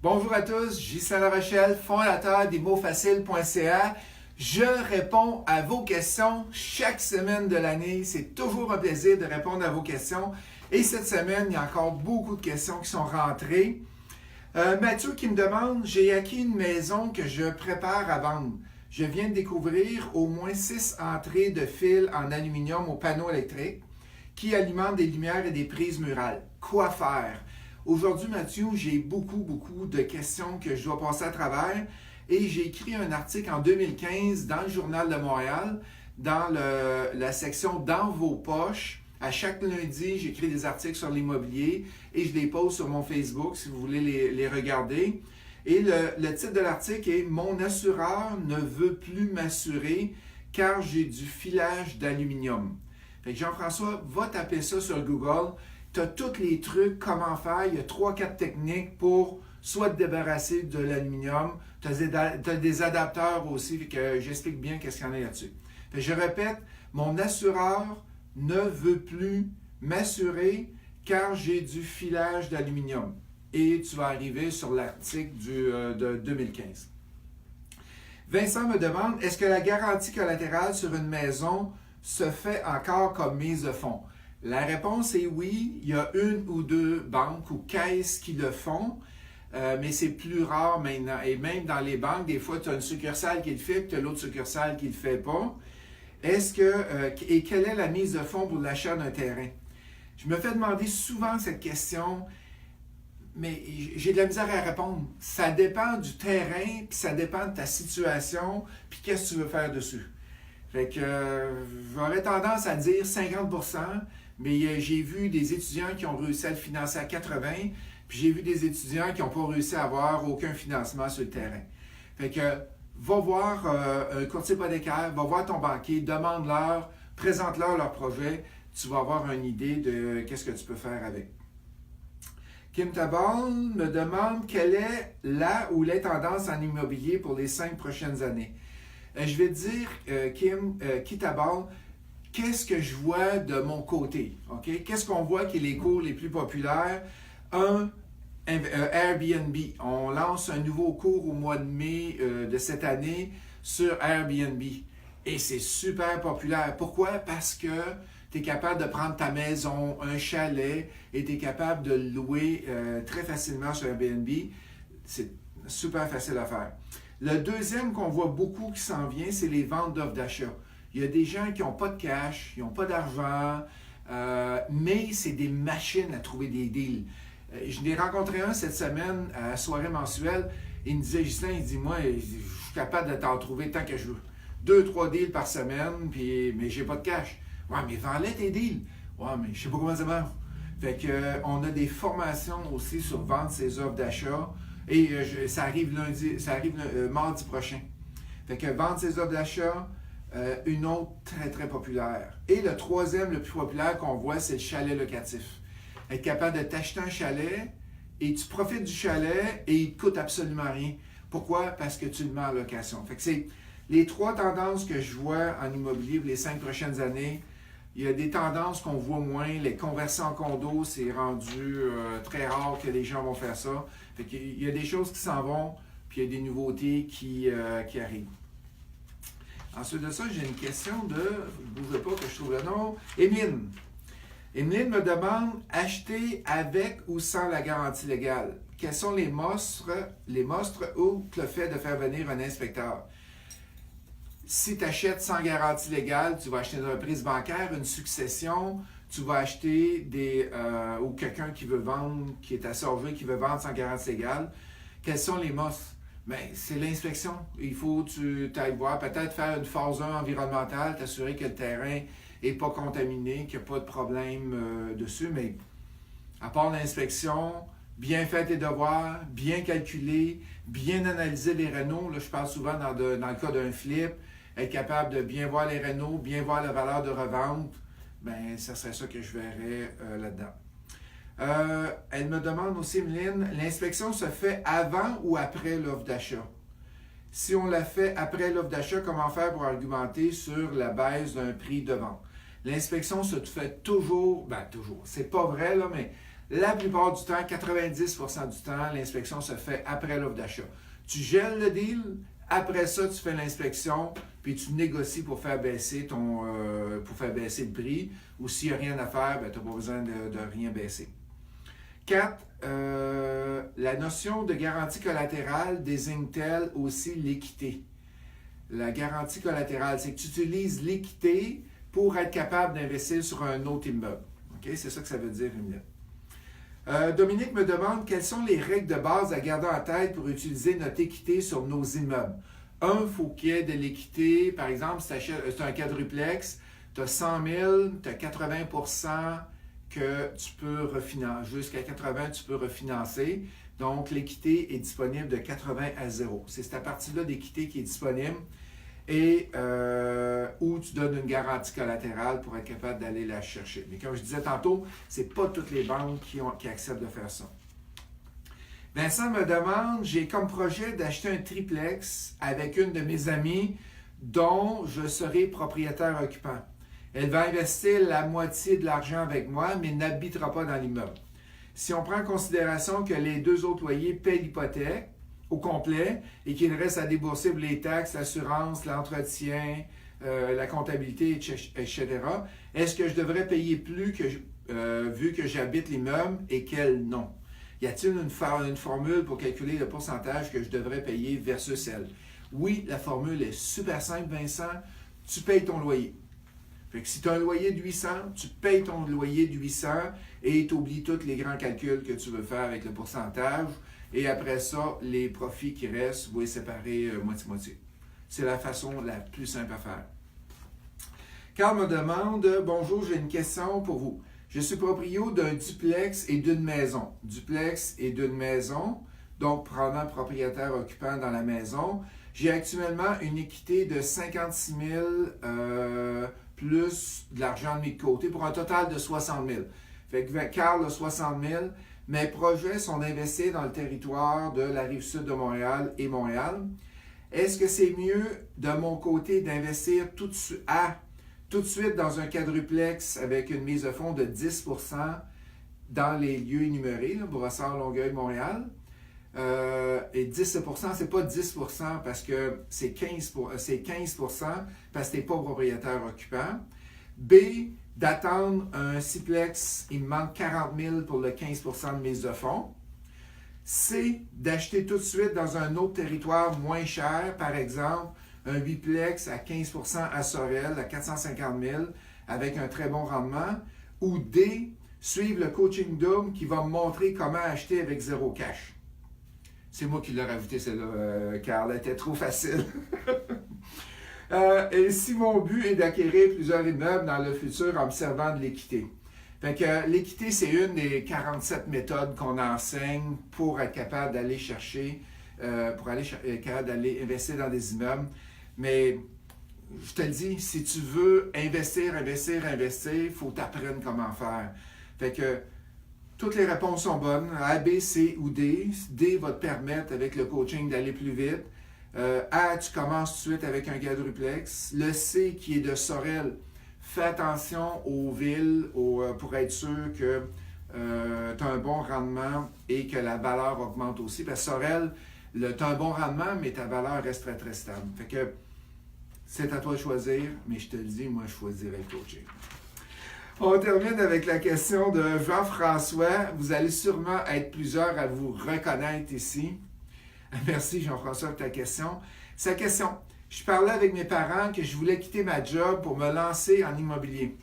Bonjour à tous, Ghislain Larochelle, fondateur desmotsfaciles.ca. Je réponds à vos questions chaque semaine de l'année. C'est toujours un plaisir de répondre à vos questions. Et cette semaine, il y a encore beaucoup de questions qui sont rentrées. Mathieu qui me demande, j'ai acquis une maison que je prépare à vendre. Je viens de découvrir au moins 6 entrées de fils en aluminium au panneau électrique qui alimentent des lumières et des prises murales. Quoi faire? Aujourd'hui, Mathieu, j'ai beaucoup de questions que je dois passer à travers et j'ai écrit un article en 2015 dans le Journal de Montréal, dans la section Dans vos poches. À chaque lundi, j'écris des articles sur l'immobilier et je les pose sur mon Facebook si vous voulez les regarder. Et le titre de l'article est « Mon assureur ne veut plus m'assurer car j'ai du filage d'aluminium ». Fait que Jean-François, va taper ça sur Google. Tu as tous les trucs, comment faire. Il y a 3-4 techniques pour soit te débarrasser de l'aluminium. Tu as des adapteurs aussi, fait que j'explique bien qu'est-ce qu'il y en a là-dessus. Fait que je répète, mon assureur ne veut plus m'assurer car j'ai du filage d'aluminium. Et tu vas arriver sur l'article de 2015. Vincent me demande, est-ce que la garantie collatérale sur une maison se fait encore comme mise de fonds? La réponse est oui. Il y a une ou deux banques ou caisses qui le font, mais c'est plus rare maintenant. Et même dans les banques, des fois, tu as une succursale qui le fait, puis tu as l'autre succursale qui ne le fait pas. Et quelle est la mise de fonds pour l'achat d'un terrain? Je me fais demander souvent cette question, mais j'ai de la misère à répondre. Ça dépend du terrain, puis ça dépend de ta situation, puis qu'est-ce que tu veux faire dessus. Fait que j'aurais tendance à dire 50%, mais j'ai vu des étudiants qui ont réussi à le financer à 80%, puis j'ai vu des étudiants qui n'ont pas réussi à avoir aucun financement sur le terrain. Fait que va voir un courtier hypothécaire, va voir ton banquier, demande-leur, présente-leur leur projet, tu vas avoir une idée de qu'est-ce que tu peux faire avec. Kim Tabal me demande quelle est la ou les tendances en immobilier pour les 5 prochaines années. Je vais te dire, Kim Tabal, qu'est-ce que je vois de mon côté? Okay? Qu'est-ce qu'on voit qui est les cours les plus populaires? Airbnb. On lance un nouveau cours au mois de mai de cette année sur Airbnb. Et c'est super populaire. Pourquoi? Parce que tu es capable de prendre ta maison, un chalet, et tu es capable de le louer très facilement sur Airbnb. C'est super facile à faire. Le deuxième qu'on voit beaucoup qui s'en vient, c'est les ventes d'offres d'achat. Il y a des gens qui n'ont pas de cash, ils n'ont pas d'argent, mais c'est des machines à trouver des deals. Je n'ai rencontré un cette semaine à la soirée mensuelle. Il me disait, Ghislain, il dit, moi, je suis capable de t'en trouver tant que je veux. 2-3 deals par semaine, mais j'ai pas de cash. Ouais, mais vends-les tes deals. Ouais, mais je sais pas comment ça marche. Fait que, on a des formations aussi sur vendre ses offres d'achat. Et ça arrive mardi prochain. Fait que vendre ses offres d'achat, une autre très populaire. Et le troisième, le plus populaire qu'on voit, c'est le chalet locatif. Être capable de t'acheter un chalet et tu profites du chalet et il ne te coûte absolument rien. Pourquoi? Parce que tu le mets en location. Fait que c'est les 3 tendances que je vois en immobilier pour les 5 prochaines années. Il y a des tendances qu'on voit moins. Les conversions en condo, c'est rendu très rare que les gens vont faire ça. Fait qu'il y a des choses qui s'en vont, puis il y a des nouveautés qui arrivent. Ensuite de ça, j'ai une question de, ne bougez pas que je trouve le nom, Émile. Émile me demande, acheter avec ou sans la garantie légale? Quels sont les monstres ou le fait de faire venir un inspecteur? Si tu achètes sans garantie légale, tu vas acheter une reprise bancaire, une succession, tu vas acheter ou quelqu'un qui veut vendre, qui est assuré, qui veut vendre sans garantie légale. Quels sont les monstres? Bien, c'est l'inspection. Il faut que tu ailles voir, peut-être faire une phase 1 environnementale, t'assurer que le terrain n'est pas contaminé, qu'il n'y a pas de problème dessus, mais à part l'inspection, bien faire tes devoirs, bien calculer, bien analyser les rénaux. Là, je parle souvent dans le cas d'un flip, être capable de bien voir les rénaux, bien voir la valeur de revente, bien, ça serait ça que je verrais là-dedans. Elle me demande aussi, Emeline, l'inspection se fait avant ou après l'offre d'achat? Si on la fait après l'offre d'achat, comment faire pour argumenter sur la baisse d'un prix de vente? L'inspection se fait toujours, c'est pas vrai, là, mais La plupart du temps, 90% du temps, l'inspection se fait après l'offre d'achat. Tu gèles le deal, après ça, tu fais l'inspection, puis tu négocies pour faire baisser le prix. Ou s'il n'y a rien à faire, ben, tu n'as pas besoin de rien baisser. 4. La notion de garantie collatérale désigne-t-elle aussi l'équité? La garantie collatérale, c'est que tu utilises l'équité pour être capable d'investir sur un autre immeuble. Okay? C'est ça que ça veut dire, Émilie. Dominique me demande quelles sont les règles de base à garder en tête pour utiliser notre équité sur nos immeubles. Il faut qu'il y ait de l'équité. Par exemple, si c'est un quadruplex, tu as 100 000, tu as 80% que tu peux refinancer. Jusqu'à 80, tu peux refinancer. Donc, l'équité est disponible de 80 à 0. C'est cette partie-là d'équité qui est disponible et où tu donnes une garantie collatérale pour être capable d'aller la chercher. Mais comme je disais tantôt, ce n'est pas toutes les banques qui acceptent de faire ça. Vincent me demande, j'ai comme projet d'acheter un triplex avec une de mes amies dont je serai propriétaire occupant. Elle va investir la moitié de l'argent avec moi, mais n'habitera pas dans l'immeuble. Si on prend en considération que les 2 autres loyers paient l'hypothèque au complet et qu'il reste à débourser pour les taxes, l'assurance, l'entretien, la comptabilité, etc., est-ce que je devrais payer plus vu que j'habite l'immeuble et qu'elle non? Y a-t-il une formule pour calculer le pourcentage que je devrais payer versus elle? Oui, la formule est super simple, Vincent. Tu payes ton loyer. Fait que si tu as un loyer de 800, tu payes ton loyer de 800 et tu oublies tous les grands calculs que tu veux faire avec le pourcentage. Et après ça, les profits qui restent, vous les séparer moitié-moitié. C'est la façon la plus simple à faire. Carl me demande, bonjour, j'ai une question pour vous. Je suis proprio d'un duplex et d'une maison. Duplex et d'une maison, donc prenant propriétaire occupant dans la maison. J'ai actuellement une équité de 56 000 plus de l'argent de mis de côté pour un total de 60 000. Fait que Carl a 60 000. Mes projets sont d'investir dans le territoire de la Rive-Sud de Montréal et Montréal. Est-ce que c'est mieux de mon côté d'investir tout de suite dans un quadruplex avec une mise de fonds de 10% dans les lieux énumérés, là, Brossard, Longueuil, Montréal? Et 10%, c'est pas 10% parce que c'est 15% parce que tu n'es pas propriétaire occupant. B, d'attendre un sixplex, il me manque 40 000 pour le 15% de mise de fonds. C, d'acheter tout de suite dans un autre territoire moins cher, par exemple, un huitplex à 15% à Sorel, à 450 000, avec un très bon rendement. Ou D, suivre le coaching Doom qui va me montrer comment acheter avec zéro cash. C'est moi qui l'ai rajouté, celle-là, car elle était trop facile. Et si mon but est d'acquérir plusieurs immeubles dans le futur en me servant de l'équité. Fait que l'équité, c'est une des 47 méthodes qu'on enseigne pour être capable d'aller chercher, capable d'aller investir dans des immeubles. Mais je te le dis, si tu veux investir, il faut t'apprendre comment faire. Fait que toutes les réponses sont bonnes. A, B, C ou D. D va te permettre, avec le coaching, d'aller plus vite. A, tu commences tout de suite avec un quadruplex. Le C, qui est de Sorel, fais attention aux villes pour être sûr que tu as un bon rendement et que la valeur augmente aussi. Parce que Sorel, tu as un bon rendement, mais ta valeur reste très, très stable. Fait que c'est à toi de choisir, mais je te le dis, moi, je choisirais le coaching. On termine avec la question de Jean-François. Vous allez sûrement être plusieurs à vous reconnaître ici. Merci Jean-François pour ta question. Sa question, je parlais avec mes parents que je voulais quitter ma job pour me lancer en immobilier.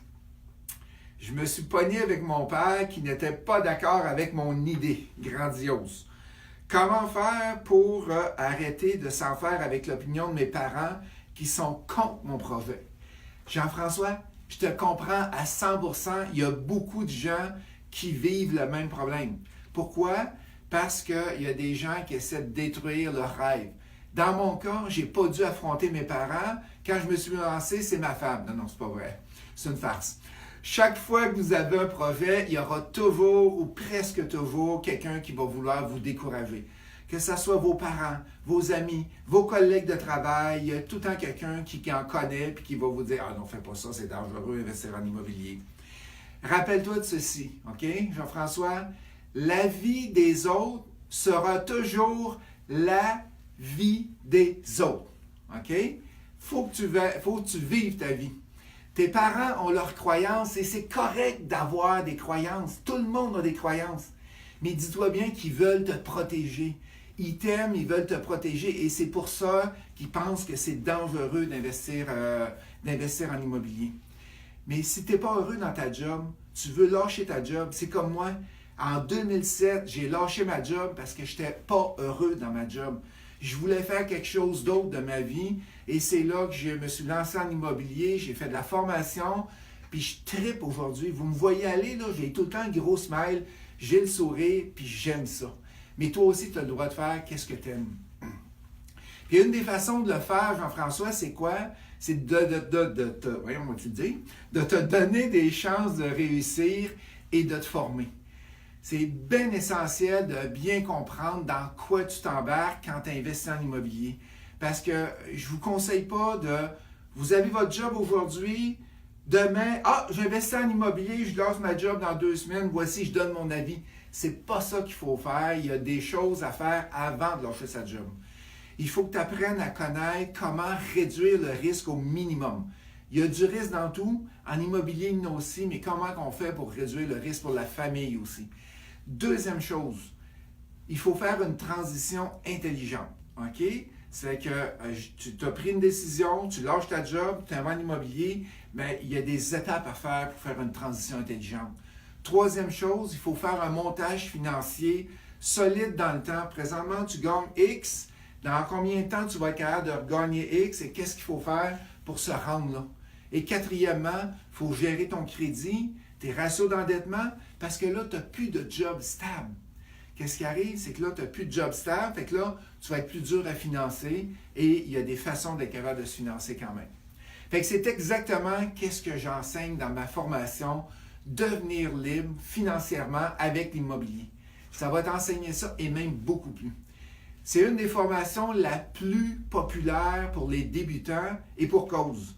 Je me suis pogné avec mon père qui n'était pas d'accord avec mon idée grandiose. Comment faire pour arrêter de s'en faire avec l'opinion de mes parents qui sont contre mon projet? Jean-François, je te comprends à 100%. Il y a beaucoup de gens qui vivent le même problème. Pourquoi? Parce qu'il y a des gens qui essaient de détruire leurs rêves. Dans mon cas, je n'ai pas dû affronter mes parents. Quand je me suis lancé, c'est ma femme. Non, c'est pas vrai. C'est une farce. Chaque fois que vous avez un projet, il y aura toujours ou presque toujours quelqu'un qui va vouloir vous décourager. Que ce soit vos parents, vos amis, vos collègues de travail, il y a tout le temps quelqu'un qui en connaît et qui va vous dire « Ah non, fais pas ça, c'est dangereux, investir en immobilier. » Rappelle-toi de ceci, OK, Jean-François? La vie des autres sera toujours la vie des autres, OK? Faut que tu vives ta vie. Tes parents ont leurs croyances et c'est correct d'avoir des croyances. Tout le monde a des croyances. Mais dis-toi bien qu'ils veulent te protéger. Ils t'aiment, ils veulent te protéger et c'est pour ça qu'ils pensent que c'est dangereux d'investir en immobilier. Mais si tu n'es pas heureux dans ta job, tu veux lâcher ta job. C'est comme moi. En 2007, j'ai lâché ma job parce que je n'étais pas heureux dans ma job. Je voulais faire quelque chose d'autre de ma vie et c'est là que je me suis lancé en immobilier. J'ai fait de la formation, puis je trippe aujourd'hui. Vous me voyez aller, là, j'ai tout le temps un gros smile, j'ai le sourire, puis j'aime ça. Mais toi aussi, tu as le droit de faire qu'est-ce que tu aimes. Puis une des façons de le faire, Jean-François, c'est quoi? C'est de te donner des chances de réussir et de te former. C'est bien essentiel de bien comprendre dans quoi tu t'embarques quand tu investis en immobilier. Parce que je ne vous conseille pas de... Vous avez votre job aujourd'hui, demain, j'investis en immobilier, je lâche ma job dans 2 semaines, voici, je donne mon avis. C'est pas ça qu'il faut faire. Il y a des choses à faire avant de lâcher sa job. Il faut que tu apprennes à connaître comment réduire le risque au minimum. Il y a du risque dans tout, en immobilier il y en a aussi, mais comment on fait pour réduire le risque pour la famille aussi. Deuxième chose, il faut faire une transition intelligente. OK? C'est que tu as pris une décision, tu lâches ta job, tu es en immobilier, mais il y a des étapes à faire pour faire une transition intelligente. Troisième chose, il faut faire un montage financier solide dans le temps. Présentement, tu gagnes X. Dans combien de temps tu vas être capable de gagner X et qu'est-ce qu'il faut faire pour se rendre là? Et quatrièmement, il faut gérer ton crédit, tes ratios d'endettement, parce que là, tu n'as plus de job stable. Qu'est-ce qui arrive? C'est que là, tu n'as plus de job stable, fait que là, tu vas être plus dur à financer et il y a des façons d'être capable de se financer quand même. Fait que c'est exactement qu'est-ce que j'enseigne dans ma formation, devenir libre financièrement avec l'immobilier. Ça va t'enseigner ça et même beaucoup plus. C'est une des formations la plus populaire pour les débutants et pour cause.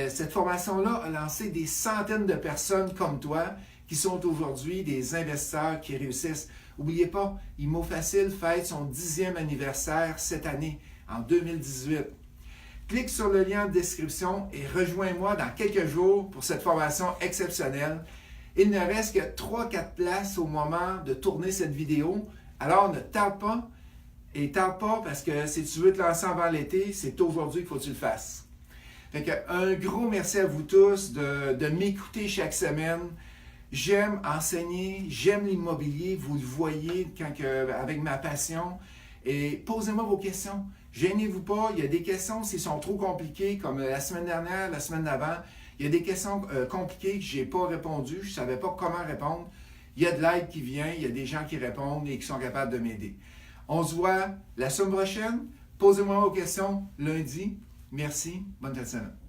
Cette formation-là a lancé des centaines de personnes comme toi qui sont aujourd'hui des investisseurs qui réussissent. N'oubliez pas, ImmoFacile fête son 10e anniversaire cette année, en 2018. Clique sur le lien en description et rejoins-moi dans quelques jours pour cette formation exceptionnelle. Il ne reste que 3-4 places au moment de tourner cette vidéo, alors ne tarde pas. Et tarde pas parce que si tu veux te lancer avant l'été, c'est aujourd'hui qu'il faut que tu le fasses. Fait que un gros merci à vous tous de m'écouter chaque semaine. J'aime enseigner, j'aime l'immobilier, vous le voyez avec ma passion. Et posez-moi vos questions. Gênez-vous pas, il y a des questions s'ils sont trop compliquées, comme la semaine dernière, la semaine d'avant. Il y a des questions compliquées que je n'ai pas répondu, je ne savais pas comment répondre. Il y a de l'aide qui vient, il y a des gens qui répondent et qui sont capables de m'aider. On se voit la semaine prochaine. Posez-moi vos questions lundi. Merci. Bonne fin de semaine.